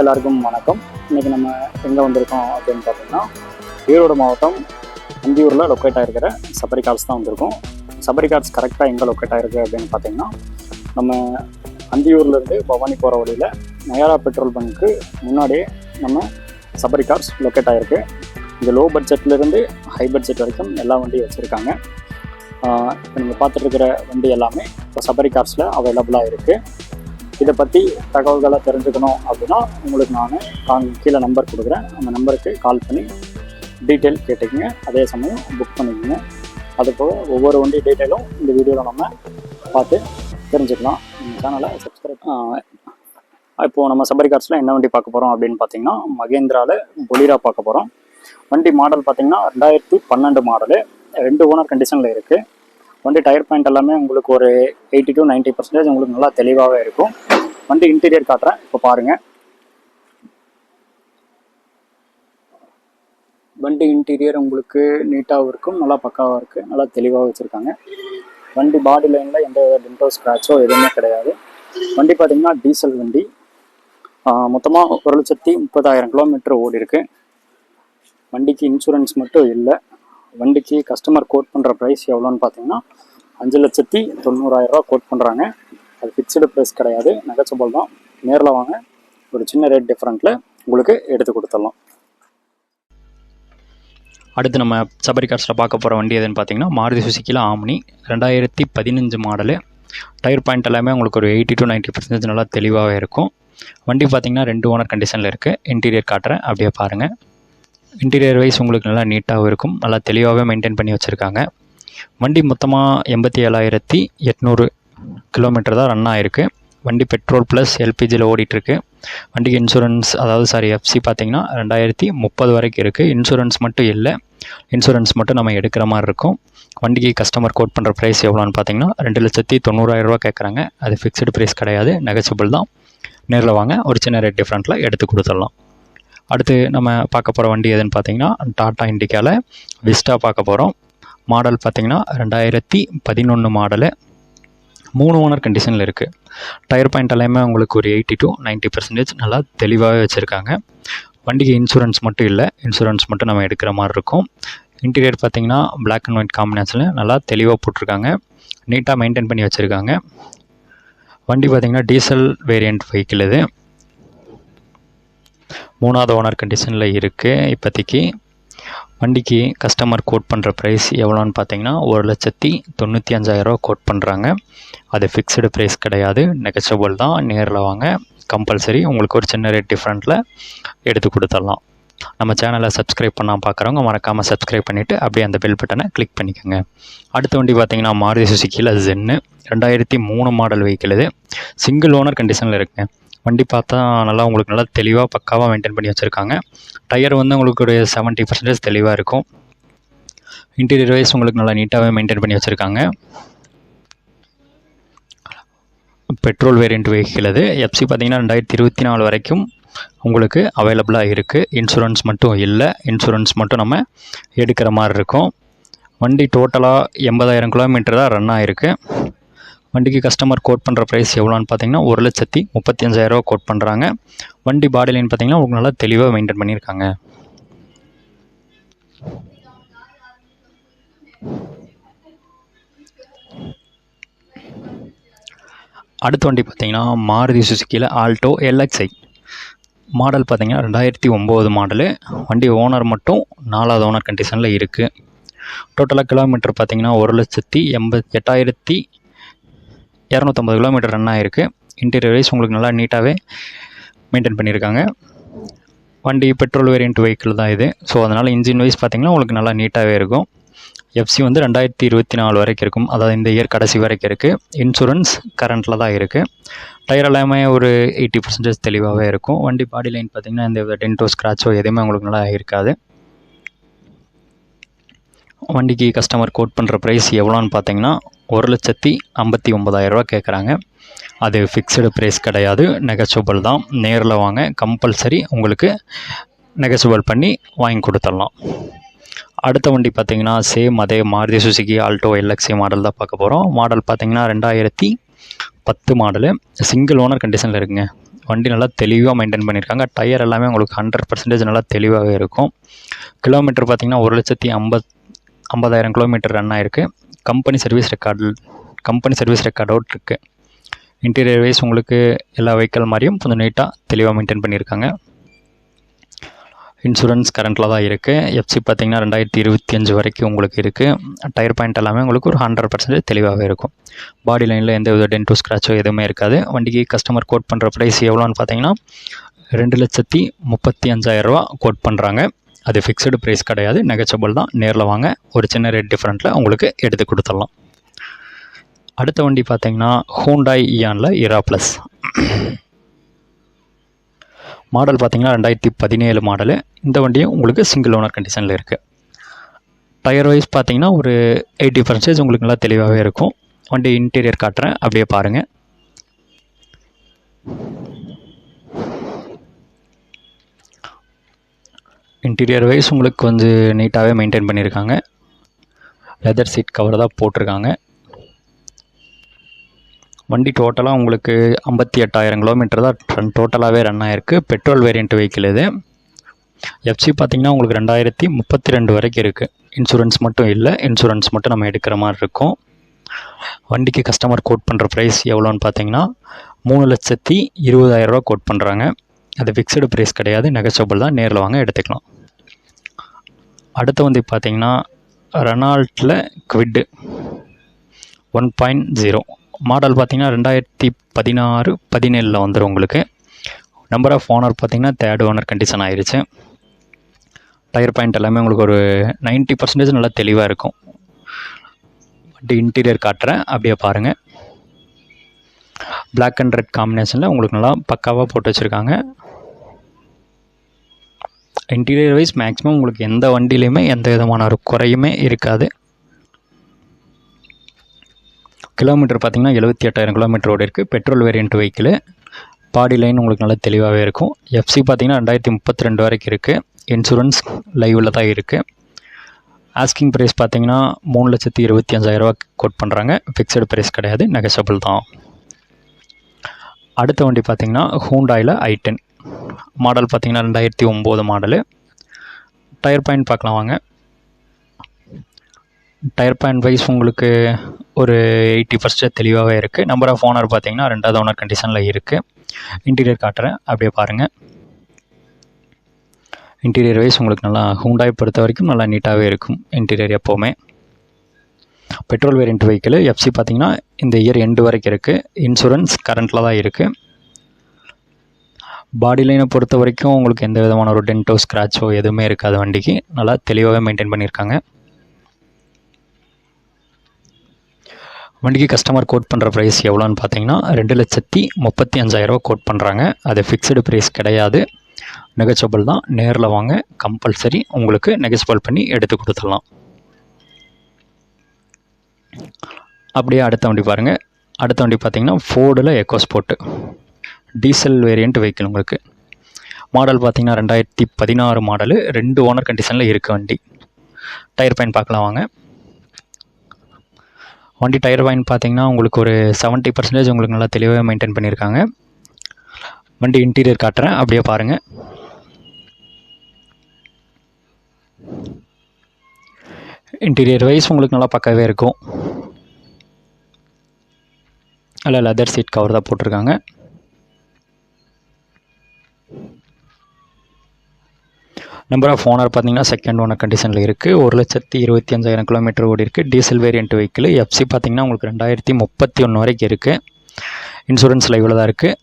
எல்லாருக்கும் வணக்கம். இன்றைக்கி நம்ம எங்கே வந்திருக்கோம் அப்படின்னு பார்த்தீங்கன்னா, ஈரோடு மாவட்டம் அந்தியூரில் லொக்கேட் ஆகிருக்கிற சபரி கார்ஸ் தான் வந்திருக்கோம். சபரி கார்ஸ் கரெக்டாக எங்கே லொக்கேட் ஆகிருக்கு அப்படின்னு பார்த்தீங்கன்னா, நம்ம அந்தியூர்லேருந்து பவானி போகிற வழியில் நயாரா பெட்ரோல் பங்க்கு முன்னாடியே நம்ம சபரி கார்ஸ் லொக்கேட் ஆகிருக்கு. இது லோ பட்ஜெட்லேருந்து ஹை பட்ஜெட் வரைக்கும் எல்லா வண்டியும் வச்சுருக்காங்க. இப்போ நீங்கள் பார்த்துட்ருக்கிற வண்டி எல்லாமே இப்போ சபரி கார்ஸில் அவைலபிளாக இருக்குது. இதை பற்றி தகவல்களை தெரிஞ்சுக்கணும் அப்படின்னா உங்களுக்கு நான் கீழே நம்பர் கொடுக்குறேன். அந்த நம்பருக்கு கால் பண்ணி டீட்டெயில் கேட்டுக்கங்க. அதே சமயம் புக் பண்ணிக்கோங்க. அதுபோக ஒவ்வொரு வண்டி டீட்டெயிலும் இந்த வீடியோவில் நம்ம பார்த்து தெரிஞ்சுக்கலாம். இந்த சேனலை சப்ஸ்கிரைப். இப்போது நம்ம சபரி கார்ஸில் என்ன வண்டி பார்க்க போகிறோம் அப்படின்னு பார்த்தீங்கன்னா, மகேந்திராவில் பொலிரா பார்க்க போகிறோம். வண்டி மாடல் பார்த்தீங்கன்னா 2012 மாடலு, 2 ஓனர் கண்டிஷனில் இருக்குது. வண்டி டயர் பாயிண்ட் எல்லாமே உங்களுக்கு ஒரு 80 to 90% உங்களுக்கு நல்லா தெளிவாகவே இருக்கும். வண்டி இன்டீரியர் காட்டுறேன், இப்போ பாருங்கள். வண்டி இன்டீரியர் உங்களுக்கு நீட்டாகவும் இருக்கும், நல்லா பக்காவாக இருக்குது, நல்லா தெளிவாக வச்சுருக்காங்க. வண்டி பாடி லைனில் எந்த டென்டோ ஸ்க்ராட்சோ எதுவுமே கிடையாது. வண்டி பார்த்திங்கன்னா டீசல் வண்டி. மொத்தமாக 1,30,000 கிலோமீட்டர் ஓடி இருக்கு. வண்டிக்கு இன்சூரன்ஸ் மட்டும் இல்லை. வண்டிக்கு கஸ்டமர் கோட் பண்ணுற ப்ரைஸ் எவ்வளோன்னு பார்த்தீங்கன்னா 5,90,000 கோட் பண்ணுறாங்க. அது ஃபிக்ஸ்டு ப்ரைஸ் கிடையாது, நெகோஷியபிள் தான். நேரில் வாங்க, ஒரு சின்ன ரேட் டிஃப்ரெண்ட்டில் உங்களுக்கு எடுத்து கொடுத்துடலாம். அடுத்து நம்ம சபரி கார்ஸில் பார்க்க போகிற வண்டி எதுன்னு பார்த்தீங்கன்னா, மாருதி சுசுக்கியில் ஆம்னி 2015 மாடலு. டயர் பாயிண்ட் எல்லாமே உங்களுக்கு ஒரு 80 to 90% நல்லா தெளிவாகவே இருக்கும். வண்டி பார்த்திங்கன்னா 2 ஓனர் கண்டிஷனில் இருக்குது. இன்டீரியர் காட்டுறேன், அப்படியே பாருங்கள். இன்டீரியர் வைஸ் உங்களுக்கு நல்லா நீட்டாகவும் இருக்கும், நல்லா தெளிவாகவே மெயின்டைன் பண்ணி வச்சுருக்காங்க. வண்டி மொத்தமாக 87,800 கிலோமீட்டர் தான் ரன் ஆகிருக்கு. வண்டி பெட்ரோல் ப்ளஸ் எல்பிஜியில் ஓடிட்டுருக்கு. வண்டிக்கு இன்சூரன்ஸ் எஃப்சி பார்த்திங்கன்னா 2030 வரைக்கும் இருக்குது. இன்சூரன்ஸ் மட்டும் இல்லை, இன்சூரன்ஸ் மட்டும் நம்ம எடுக்கிற மாதிரி இருக்கும். வண்டிக்கு கஸ்டமர் கோட் பண்ணுற ப்ரைஸ் எவ்வளோன்னு பார்த்தீங்கன்னா 2,90,000 கேட்குறாங்க. அது ஃபிக்ஸ்டு ப்ரைஸ் கிடையாது, நெகோஷியபிள் தான். நேரில் வாங்க, ஒரு சின்ன ரேட் டிஃப்ரெண்ட்டில் எடுத்து கொடுத்துடலாம். அடுத்து நம்ம பார்க்க போகிற வண்டி எதுன்னு பார்த்தீங்கன்னா, டாட்டா இண்டிகாவில் விஸ்டா பார்க்க போகிறோம். மாடல் பார்த்திங்கன்னா 2011 மாடலு, 3 ஓனர் கண்டிஷனில் இருக்குது. டயர் பாயிண்ட் எல்லாமே உங்களுக்கு ஒரு 80 to 90% நல்லா தெளிவாகவே வச்சுருக்காங்க. வண்டிக்கு இன்சூரன்ஸ் மட்டும் இல்லை, இன்சூரன்ஸ் மட்டும் நம்ம எடுக்கிற மாதிரி இருக்கும். இன்டீரியர் பார்த்திங்கன்னா பிளாக் அண்ட் ஒயிட் காம்பினேஷனில் நல்லா தெளிவாக போட்டிருக்காங்க, நீட்டாக மெயின்டைன் பண்ணி வச்சுருக்காங்க. வண்டி பார்த்திங்கன்னா டீசல் வேரியண்ட் வெஹிக்கிள். இது 3வது ஓனர் கண்டிஷனில் இருக்குது இப்போதைக்கு. வண்டிக்கு கஸ்டமர் கோட் பண்ணுற ப்ரைஸ் எவ்வளோன்னு பார்த்தீங்கன்னா 1,95,000 கோட் பண்ணுறாங்க. அது ஃபிக்ஸ்டு ப்ரைஸ் கிடையாது, நெகோஷியபிள் தான். நேரில் வாங்க, கம்பல்சரி உங்களுக்கு ஒரு சின்ன ரேட் டிஃப்ரெண்ட்டில் எடுத்து கொடுத்துடலாம். நம்ம சேனலை சப்ஸ்கிரைப் பண்ணால் பார்க்குறவங்க மறக்காமல் சப்ஸ்கிரைப் பண்ணிவிட்டு அப்படியே அந்த பெல் பட்டனை கிளிக் பண்ணிக்கோங்க. அடுத்த வண்டி பார்த்திங்கன்னா மாருதி சுசுக்கியில் ஜென்னு 2003 மாடல் வெஹிக்கிள். இது சிங்கிள் ஓனர் கண்டிஷனில் இருக்குங்க. வண்டி பார்த்தா நல்லா உங்களுக்கு நல்லா தெளிவாக பக்காவாக மெயின்டைன் பண்ணி வச்சுருக்காங்க. டயர் வந்து உங்களுக்கு ஒரு 70% தெளிவாக இருக்கும். இன்டீரியர் வைஸ் உங்களுக்கு நல்லா நீட்டாகவே மெயின்டைன் பண்ணி வச்சுருக்காங்க. Petrol variant vehicle. அது எஃப்சி பார்த்திங்கன்னா 2024 வரைக்கும் உங்களுக்கு அவைலபிளாக இருக்குது. இன்சூரன்ஸ் மட்டும் இல்லை, இன்சூரன்ஸ் மட்டும் நம்ம எடுக்கிற மாதிரி இருக்கும். வண்டி டோட்டலாக 80,000 கிலோமீட்டர் தான் ரன் ஆகிருக்கு. வண்டிக்கு கஸ்டமர் கோட் பண்ணுற ப்ரைஸ் எவ்வளோன்னு பார்த்தீங்கன்னா 1,35,000 கோட் பண்ணுறாங்க. வண்டி பாடி லைன் பார்த்திங்கன்னா உங்களுக்கு நல்லா தெளிவாக மெயின்டைன் பண்ணியிருக்காங்க. அடுத்த வண்டி பார்த்திங்கன்னா மாருதி சுசுக்கியில் ஆல்டோ LXi. மாடல் பார்த்திங்கன்னா 2009 மாடலு. வண்டி ஓனர் மட்டும் 4வது ஓனர் கண்டிஷனில் இருக்குது. டோட்டலாக கிலோமீட்டர் பார்த்திங்கன்னா 1,88,250 கிலோமீட்டர் ரன் ஆகிருக்கு. இன்டீரியர் வைஸ் உங்களுக்கு நல்லா நீட்டாகவே மெயின்டைன் பண்ணியிருக்காங்க. வண்டி பெட்ரோல் வேரியண்ட் வெஹிக்கிள் தான் இது. ஸோ அதனால் இன்ஜின் வைஸ் பார்த்திங்கன்னா உங்களுக்கு நல்லா நீட்டாகவே இருக்கும். எஃப்சி வந்து 2024 வரைக்கும் இருக்கும், அதாவது இந்த இயர் கடைசி வரைக்கும் இருக்குது. இன்சூரன்ஸ் கரண்ட்டில் தான் இருக்குது. டயர் எல்லாமே ஒரு 80% தெளிவாகவே இருக்கும். வண்டி பாடி லைன் பார்த்திங்கன்னா இந்த டென்டோ ஸ்க்ராச்சோ எதுவுமே உங்களுக்கு நல்லா இருக்காது. வண்டிக்கு கஸ்டமர் கோட் பண்ணுற ப்ரைஸ் எவ்வளோன்னு பார்த்தீங்கன்னா 1,59,000 கேட்குறாங்க. அது ஃபிக்ஸ்டு ப்ரைஸ் கிடையாது, நெகோஷியபிள் தான். நேரில் வாங்க, கம்பல்சரி உங்களுக்கு நெகோஷியபிள் பண்ணி வாங்கி கொடுத்துடலாம். அடுத்த வண்டி பார்த்திங்கன்னா சேம் அதே Maruti Suzuki Alto LXi model தான் பார்க்க போகிறோம். மாடல் பார்த்திங்கன்னா 2010 மாடலு, சிங்கிள் ஓனர் கண்டிஷனில் இருக்குங்க. வண்டி நல்லா தெளிவாக மெயின்டைன் பண்ணியிருக்காங்க. டயர் எல்லாமே உங்களுக்கு 100% நல்லா தெளிவாகவே இருக்கும். கிலோமீட்டர் பார்த்திங்கன்னா 1,50,000 கிலோமீட்டர் ரன் ஆகிருக்கு. கம்பெனி சர்வீஸ் ரெக்கார்டோடு இருக்குது. இன்டீரியர் வைஸ் உங்களுக்கு எல்லா வெஹிக்கிள் மாதிரியும் கொஞ்சம் நீட்டாக தெளிவாக மெயின்டைன் பண்ணியிருக்காங்க. இன்சூரன்ஸ் கரண்ட்டில் தான் இருக்குது. எஃப்சி பார்த்திங்கன்னா 2025 வரைக்கும் உங்களுக்கு இருக்குது. டயர் பாயிண்ட் எல்லாமே உங்களுக்கு ஒரு 100% தெளிவாகவே இருக்கும். பாடி லைனில் எந்த வித டென்டோ ஸ்க்ராச்சோ எதுவுமே இருக்காது. வண்டிக்கு கஸ்டமர் கோட் பண்ணுற ப்ரைஸ் எவ்வளோன்னு பார்த்தீங்கன்னா 2,35,000 கோட் பண்ணுறாங்க. அது ஃபிக்ஸ்டு ப்ரைஸ் கிடையாது, நெகச்சபிள் தான். நேரில் வாங்க, ஒரு சின்ன ரேட் டிஃப்ரெண்ட்டில் உங்களுக்கு எடுத்து கொடுத்துடலாம். அடுத்த வண்டி பார்த்திங்கன்னா ஹூண்டாய் இயானில் இரா ப்ளஸ். மாடல் பார்த்திங்கன்னா 2017 மாடலு. இந்த வண்டியும் உங்களுக்கு சிங்கிள் ஓனர் கண்டிஷனில் இருக்குது. டயர் வைஸ் பார்த்திங்கன்னா ஒரு 80% உங்களுக்கு நல்லா தெளிவாகவே இருக்கும். வண்டி இன்டீரியர் காட்டுறேன், அப்படியே பாருங்கள். இன்டீரியர் வைஸ் உங்களுக்கு கொஞ்சம் நீட்டாகவே மெயின்டைன் பண்ணியிருக்காங்க. லெதர் சீட் கவர் தான் போட்டிருக்காங்க. வண்டி டோட்டலாக உங்களுக்கு 58,000 கிலோமீட்டர் தான் டோட்டலாகவே ரன் ஆகிருக்கு. பெட்ரோல் வேரியண்ட் வெஹிக்கிள் இது. எஃப்சி பார்த்திங்கன்னா உங்களுக்கு 2032 வரைக்கும் இருக்குது. இன்சூரன்ஸ் மட்டும் இல்லை, இன்சூரன்ஸ் மட்டும் நம்ம எடுக்கிற மாதிரி இருக்கும். வண்டிக்கு கஸ்டமர் கோட் பண்ணுற ப்ரைஸ் எவ்வளோன்னு பார்த்தீங்கன்னா 3,20,000 கோட் பண்ணுறாங்க. அது ஃபிக்ஸ்டு ப்ரைஸ் கிடையாது, நெகச்சபிள் தான். நேரில் வாங்க எடுத்துக்கலாம். அடுத்த வண்டி பார்த்திங்கன்னா ரெனால்ட்டில் குவிட் 1.0 மாடல் பார்த்திங்கன்னா 2016-17 வந்துடும் உங்களுக்கு. நம்பர் ஆஃப் ஓனர் பார்த்திங்கன்னா 3rd ஓனர் கண்டிஷன் ஆயிடுச்சு. டயர் பாயிண்ட் எல்லாமே உங்களுக்கு ஒரு 90% நல்லா தெளிவாக இருக்கும். வண்டி இன்டீரியர் காட்டுறேன், அப்படியே பாருங்கள். பிளாக் அண்ட் ரெட் காம்பினேஷனில் உங்களுக்கு நல்லா பக்காவாக போட்டு வச்சுருக்காங்க. இன்டீரியர் வைஸ் மேக்ஸிமம் உங்களுக்கு எந்த வண்டியிலையுமே எந்த விதமான ஒரு குறையுமே இருக்காது. கிலோமீட்டர் பார்த்திங்கன்னா 78,000 கிலோமீட்டர் ஓடி இருக்குது. Petrol variant vehicle. பாடி லைன் உங்களுக்கு நல்லா தெளிவாகவே இருக்கும். எஃப்சி பார்த்திங்கன்னா 2032 வரைக்கும் இருக்குது. இன்சூரன்ஸ் லைவில் தான் இருக்குது. ஆஸ்கிங் ப்ரைஸ் பார்த்திங்கன்னா 3,25,000 கோட் பண்ணுறாங்க. ஃபிக்ஸ்டு ப்ரைஸ் கிடையாது, நெகச்சபிள் தான். அடுத்த வண்டி பார்த்திங்கன்னா ஹூண்டாயில் i10 மாடல் பார்த்திங்கன்னா 2009 மாடலு. டயர் பாயிண்ட் பார்க்கலாம் வாங்க. டயர் பாயிண்ட் வைஸ் உங்களுக்கு ஒரு 80% தெளிவாகவே இருக்குது. நம்பர் ஆஃப் ஓனர் பார்த்திங்கன்னா 2வது ஓனர் கண்டிஷனில் இருக்குது. இன்டீரியர் காட்டுறேன், அப்படியே பாருங்கள். இன்டீரியர் வைஸ் உங்களுக்கு நல்லா ஹூண்டாய் பொறுத்த வரைக்கும் நல்லா நீட்டாகவே இருக்கும் இன்டீரியர் எப்போவுமே. Petrol variant vehicle. எஃப்சி பார்த்திங்கன்னா இந்த இயர் எண்டு வரைக்கும் இருக்குது. இன்சூரன்ஸ் கரண்ட்டில் தான் இருக்குது. பாடி லைனை பொறுத்த வரைக்கும் உங்களுக்கு எந்த விதமான ஒரு டென்டோ ஸ்க்ராச்சோ எதுவுமே இருக்காது. வண்டிக்கு நல்லா தெளிவாகவே மெயின்டைன் பண்ணியிருக்காங்க. வண்டிக்கு கஸ்டமர் கோட் பண்ணுற ப்ரைஸ் எவ்வளோன்னு பார்த்தீங்கன்னா 2,35,000 கோட் பண்ணுறாங்க. அது ஃபிக்ஸ்டு ப்ரைஸ் கிடையாது, நெகச்சபிள் தான். நேரில் வாங்க, கம்பல்சரி உங்களுக்கு நெகச்சபிள் பண்ணி எடுத்து கொடுத்துடலாம். அப்படியே அடுத்த வண்டி பாருங்கள். அடுத்த வண்டி பார்த்திங்கன்னா ஃபோர்டில் எக்கோஸ்போர்ட்டு டீசல் வேரியண்ட் வெஹிக்கிள் உங்களுக்கு. மாடல் பார்த்திங்கன்னா 2016 மாடலு. 2 ஓனர் கண்டிஷனில் இருக்குது வண்டி. டயர் பாயிண்ட் பார்க்கலாம் வாங்க. வண்டி டயர் பாயிண்ட் பார்த்திங்கன்னா உங்களுக்கு ஒரு 70% உங்களுக்கு நல்லா தெளிவாக மெயின்டைன் பண்ணியிருக்காங்க. வண்டி இன்டீரியர் காட்டுறேன், அப்படியே பாருங்கள். இன்டீரியர் வைஸ் உங்களுக்கு நல்லா பக்காவே இருக்கும். அதில் லெதர் சீட் கவர் தான் போட்டிருக்காங்க. நம்பர் ஆஃப் ஓனர் பார்த்திங்கன்னா 2nd ஓனர் கண்டிஷனில் இருக்குது. 1,25,000 கிலோமீட்டர் ஓடி இருக்குது. Diesel variant vehicle. எஃப்சி பார்த்திங்கன்னா உங்களுக்கு 2031 வரைக்கும் இருக்குது. இன்சூரன்ஸ் லைவில் தான் இருக்குது.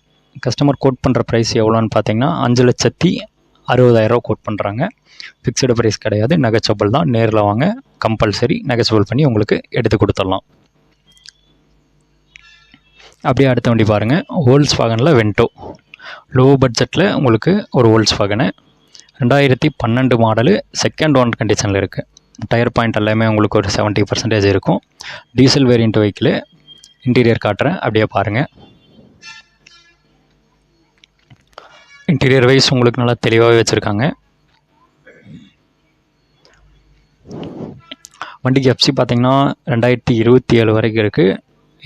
கஸ்டமர் கோட் பண்ணுற ப்ரைஸ் எவ்வளோன்னு பார்த்தீங்கன்னா 5,60,000 கோட் பண்ணுறாங்க. ஃபிக்ஸ்டு ப்ரைஸ் கிடையாது, நெகச்சபிள் தான். நேரில் வாங்க, கம்பல்சரி நெகச்சபிள் பண்ணி உங்களுக்கு எடுத்து கொடுத்துடலாம். அப்படியே அடுத்த வண்டி பாருங்கள். வோல்க்ஸ்வாகனில் வென்டோ. லோ பட்ஜெட்டில் உங்களுக்கு ஒரு வோல்க்ஸ்வாகனு. 2012 மாடலு. 2nd ஓனர் கண்டிஷனில் இருக்குது. டயர் பாயிண்ட் எல்லாமே உங்களுக்கு ஒரு 70% இருக்கும். Diesel variant vehicle. இன்டீரியர் காட்டுறேன், அப்படியே பாருங்கள். இன்டீரியர் வைஸ் உங்களுக்கு நல்லா தெளிவாகவே வச்சுருக்காங்க. வண்டிக்கு எஃப்சி பார்த்திங்கன்னா 2027 வரைக்கும் இருக்குது.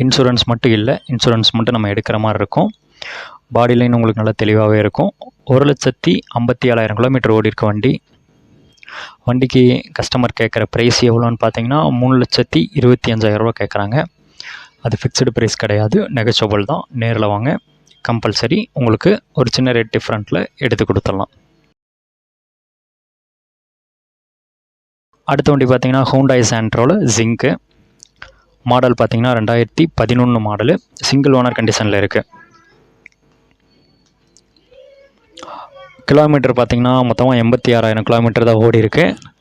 இன்சூரன்ஸ் மட்டும் இல்லை, இன்சூரன்ஸ் மட்டும் நம்ம எடுக்கிற மாதிரி இருக்கும். பாடி லைன் உங்களுக்கு நல்லா தெளிவாகவே இருக்கும். 1,57,000 கிலோமீட்டர் ஓடி இருக்க வண்டி. வண்டிக்கு கஸ்டமர் கேட்குற ப்ரைஸ் எவ்வளோன்னு பார்த்தீங்கன்னா 3,25,000 கேட்குறாங்க. அது ஃபிக்ஸ்டு ப்ரைஸ் கிடையாது, நெகோஷியபிள் தான். நேரில் வாங்க, கம்பல்சரி உங்களுக்கு ஒரு சின்ன ரேட் டிஃப்ரெண்ட்டில் எடுத்து கொடுத்துடலாம். அடுத்த வண்டி பார்த்தீங்கன்னா ஹூண்டாய் சாண்ட்ரோவில் ஜிங்க்கு. மாடல் பார்த்தீங்கன்னா 2011 மாடலு, சிங்கிள் ஓனர் கண்டிஷனில் இருக்குது. கிலோமீட்டர் பார்த்தீங்கன்னா மொத்தமாக 86,000 கிலோமீட்டர் தான் ஓடி இருக்குது.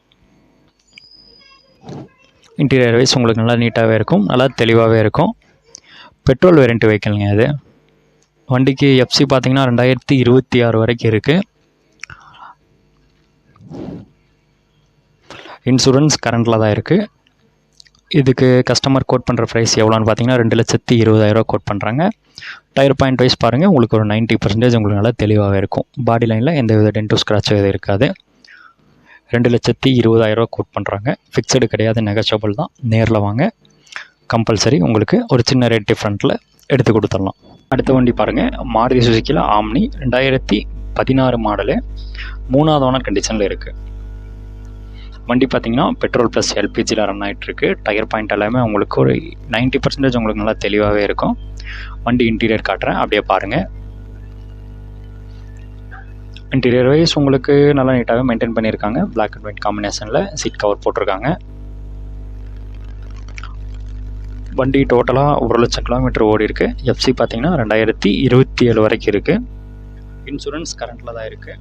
இன்டீரியர் வைஸ் உங்களுக்கு நல்லா நீட்டாகவே இருக்கும், நல்லா தெளிவாகவே இருக்கும். பெட்ரோல் வேரியண்ட் வெஹிக்கிள்ங்க அது. வண்டிக்கு எஃப்சி பார்த்தீங்கன்னா 2026 வரைக்கும் இருக்குது. இன்சூரன்ஸ் கரண்டில் தான் இருக்குது. இதுக்கு கஸ்டமர் கோட் பண்ணுற ப்ரைஸ் எவ்வளோன்னு பார்த்தீங்கன்னா 2,20,000 கோட் பண்ணுறாங்க. டயர் பாயிண்ட் வைஸ் பாருங்கள், உங்களுக்கு ஒரு 90% உங்களுக்கு நல்லா தெளிவாகவே இருக்கும். பாடி லைனில் எந்த வித டென்டோ ஸ்க்ராட்ச் எதுவும் இருக்காது. 2,20,000 கோட் பண்ணுறாங்க. ஃபிக்ஸடு கிடையாது, நெகோஷியபிள் தான். நேரில் வாங்க, கம்பல்சரி உங்களுக்கு ஒரு சின்ன ரேட் டிஃப்ரெண்ட்டில் எடுத்து கொடுத்துடலாம். அடுத்த வண்டி பாருங்கள், மாருதி சுசுக்கியில் ஆம்னி 2016 மாடலு, 3வது ஓனர் கண்டிஷனில் இருக்குது. வண்டி பார்த்தீங்கன்னா பெட்ரோல் ப்ளஸ் எல்பிஜியில் ரன் ஆகிட்டுருக்கு. டயர் பாயிண்ட் எல்லாமே உங்களுக்கு ஒரு 90% உங்களுக்கு நல்லா தெளிவாகவே இருக்கும். வண்டி இன்டீரியர் காட்டுறேன், அப்படியே பாருங்கள். இன்டீரியர் வைஸ் உங்களுக்கு நல்லா நீட்டாகவே மெயின்டைன் பண்ணியிருக்காங்க. பிளாக் அண்ட் ஒயிட் காம்பினேஷனில் சீட் கவர் போட்டிருக்காங்க. வண்டி டோட்டலாக 1,00,000 கிலோமீட்டர் ஓடி இருக்குது. எஃப்சி பார்த்தீங்கன்னா 2027 வரைக்கும் இருக்குது. இன்சூரன்ஸ் கரண்டில் தான் இருக்குது.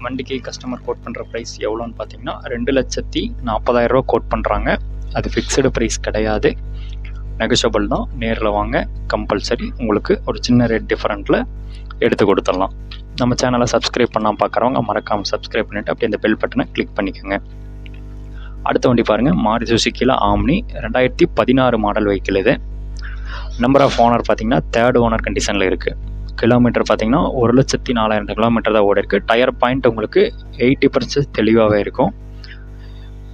வண்டிக்கு கஸ்டமர் கோட் பண்ணுற ப்ரைஸ் எவ்வளோன்னு பார்த்தீங்கன்னா 2,40,000 கோட் பண்ணுறாங்க. அது ஃபிக்ஸ்டு ப்ரைஸ் கிடையாது, நெகோஷியபிள் தான். நேரில் வாங்க, கம்பல்சரி உங்களுக்கு ஒரு சின்ன ரேட் டிஃப்ரெண்ட்டில் எடுத்து கொடுத்துடலாம். நம்ம சேனலை சப்ஸ்கிரைப் பண்ணாமல் பார்க்குறவங்க மறக்காமல் சப்ஸ்கிரைப் பண்ணிவிட்டு அப்படியே இந்த பெல் பட்டனை கிளிக் பண்ணிக்கோங்க. அடுத்த வண்டி பாருங்கள், மாருதி சுசுக்கியில் ஆம்னி 2016 மாடல் வெஹிக்கிள் இது. நம்பர் ஆஃப் ஓனர் பார்த்தீங்கன்னா 3rd ஓனர் கண்டிஷனில் இருக்குது. கிலோமீட்டர் பார்த்தீங்கன்னா 1,04,000 கிலோமீட்டர் தான் ஓடி இருக்குது. டயர் பாயிண்ட் உங்களுக்கு 80% தெளிவாகவே இருக்கும்.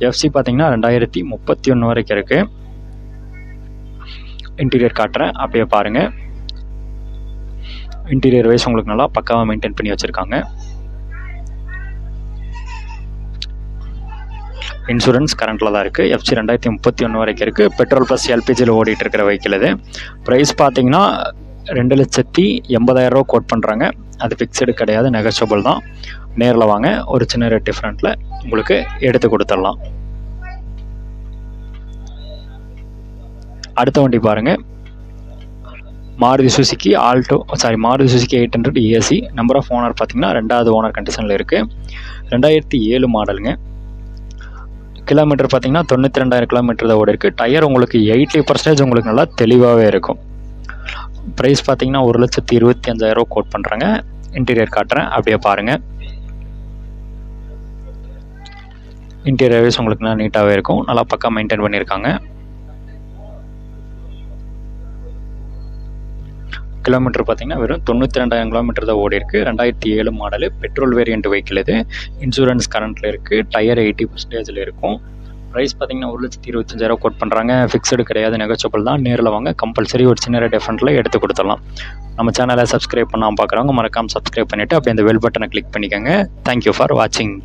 எஃப்சி பார்த்தீங்கன்னா 2031 வரைக்கும் இருக்குது. இன்டீரியர் காட்டுறேன், அப்படியே பாருங்கள். இன்டீரியர் வைஸ் உங்களுக்கு நல்லா பக்காவாக மெயின்டைன் பண்ணி வச்சுருக்காங்க. இன்சூரன்ஸ் கரண்டில் தான் இருக்குது. எஃப்சி 2031 வரைக்கும் இருக்குது. பெட்ரோல் ப்ளஸ் எல்பிஜியில் ஓடிட்டு இருக்கிற வெஹிக்கிள் இது. ப்ரைஸ் பார்த்தீங்கன்னா 2,80,000 கோட் பண்ணுறாங்க. அது ஃபிக்ஸடு கிடையாது, நெகோஷியபிள் தான். நேரில் வாங்க, ஒரு சின்ன ரேட் டிஃப்ரெண்ட்டில் உங்களுக்கு எடுத்து கொடுத்துடலாம். அடுத்த வண்டி பாருங்கள், Maruti Suzuki Maruti Suzuki 800 AC. Number of owner பார்த்தீங்கன்னா 2வது ஓனர் கண்டிஷனில் இருக்குது. 2007 மாடலுங்க. கிலோமீட்டர் பார்த்தீங்கன்னா 92,000 கிலோமீட்டர் தான் ஓடி இருக்குது. டயர் உங்களுக்கு 80% உங்களுக்கு நல்லா தெளிவாகவே இருக்கும். ப்ரைஸ் பார்த்தீங்கன்னா 1,25,000 கோட் பண்ணுறாங்க. இன்டீரியர் காட்டுறேன், அப்படியே பாருங்கள். இன்டீரியர் வைஸ் உங்களுக்கு நல்லா நீட்டாகவே இருக்கும், நல்லா பக்கா மெயின்டைன் பண்ணியிருக்காங்க. கிலோமீட்டர் பார்த்தீங்கன்னா வெறும் 92,000 கிலோமீட்டர் தான் ஓடி இருக்குது. 2007 மாடலு, பெட்ரோல் வேரியண்ட் வெஹிக்கிள் இது. இன்சூரன்ஸ் கரண்ட்டில் இருக்குது. டயர் 80% இருக்கும். ப்ரைஸ் பார்த்தீங்கன்னா 1,25,000 கோட் பண்ணுறாங்க. ஃபிக்ஸடு கிடையாது, நெகோஷியபிள் தான். நேரில் வாங்க, கம்பல்சரி ஒரு சின்ன டிஃப்ரெண்ட்டில் எடுத்து கொடுத்துடலாம். நம்ம சேனலை சப்ஸ்கிரைப் பண்ணாமல் பார்க்குறவங்க மறக்காமல் சப்ஸ்கிரைப் பண்ணிவிட்டு அப்படியே அந்த பெல் பட்டனை கிளிக் பண்ணிக்கோங்க. தேங்க்யூ ஃபார் வாட்சிங்.